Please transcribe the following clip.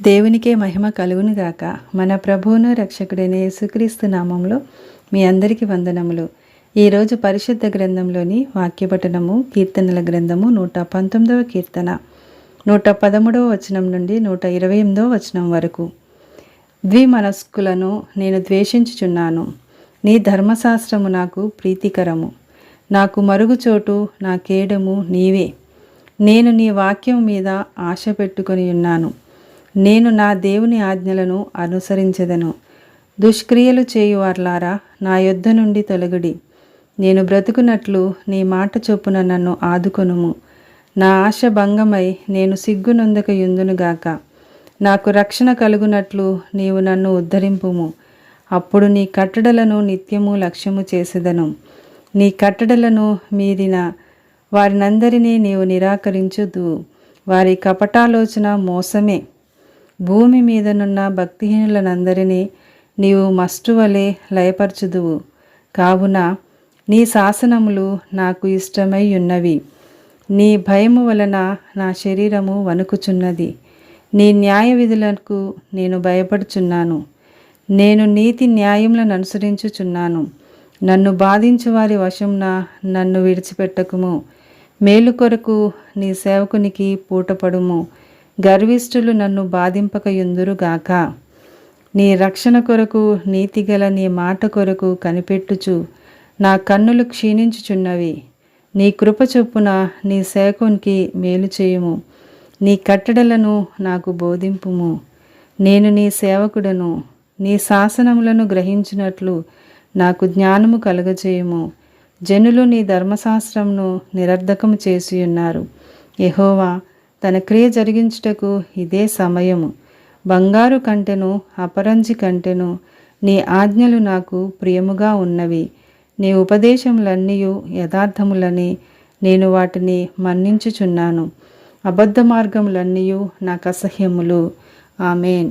దేవునికే మహిమ కలుగునుగాక. మన ప్రభువును రక్షకుడైన యేసుక్రీస్తు నామంలో మీ అందరికీ వందనములు. ఈరోజు పరిశుద్ధ గ్రంథంలోని వాక్యపఠనము కీర్తనల గ్రంథము 119వ కీర్తన 113వ వచనం నుండి 128వ వచనం వరకు. ద్విమనస్కులను నేను ద్వేషించుచున్నాను, నీ ధర్మశాస్త్రము నాకు ప్రీతికరము. నాకు మరుగుచోటు, నా కేడము నీవే. నేను నీ వాక్యం మీద ఆశ పెట్టుకొని ఉన్నాను. నేను నా దేవుని ఆజ్ఞలను అనుసరించెదను. దుష్క్రియలు చేయువార్లారా, నా యొద్ద నుండి తొలగుడి. నేను బ్రతుకున్నట్లు నీ మాట చొప్పున నన్ను ఆదుకొనుము. నా ఆశ భంగమై నేను సిగ్గునొందక యుందునుగాక. నాకు రక్షణ కలుగునట్లు నీవు నన్ను ఉద్ధరింపుము. అప్పుడు నీ కట్టడలను నిత్యము లక్ష్యము చేసేదను. నీ కట్టడలను మీరిన వారినందరినీ నీవు నిరాకరించుదు. వారి కపటాలోచన మోసమే. భూమి మీదనున్న భక్తిహీనులనందరినీ నీవు మస్టువలే లయపరచుదువు. కావున నీ శాసనములు నాకు ఇష్టమై ఉన్నవి. నీ భయము వలన నా శరీరము వణుకుచున్నది. నీ న్యాయ విధులకు నేను భయపడుచున్నాను. నేను నీతి న్యాయములను అనుసరించుచున్నాను. నన్ను బాధించు వారి వశంన నన్ను విడిచిపెట్టకుము. మేలు కొరకు నీ సేవకునికి పూటపడుము. గర్విష్ఠులు నన్ను బాధింపకయుందురుగాక. నీ రక్షణ కొరకు నీతిగల నీ మాట కొరకు కనిపెట్టుచు నా కన్నులు క్షీణించుచున్నవి. నీ కృప చొప్పున నీ సేవకునికి మేలు చేయుము. నీ కట్టడలను నాకు బోధింపుము. నేను నీ సేవకుడను. నీ శాసనములను గ్రహించినట్లు నాకు జ్ఞానము కలుగజేయుము. జనులు నీ ధర్మశాస్త్రమును నిరర్ధకము చేసియున్నారు. యెహోవా తన క్రియ జరిగించుటకు ఇదే సమయము. బంగారు కంటెను అపరంజి కంటెను నీ ఆజ్ఞలు నాకు ప్రియముగా ఉన్నవి. నీ ఉపదేశములన్నీయు యథార్థములని నేను వాటిని మన్నించుచున్నాను. అబద్ధ మార్గములన్నీయు నాకు అసహ్యములు. ఆమేన్.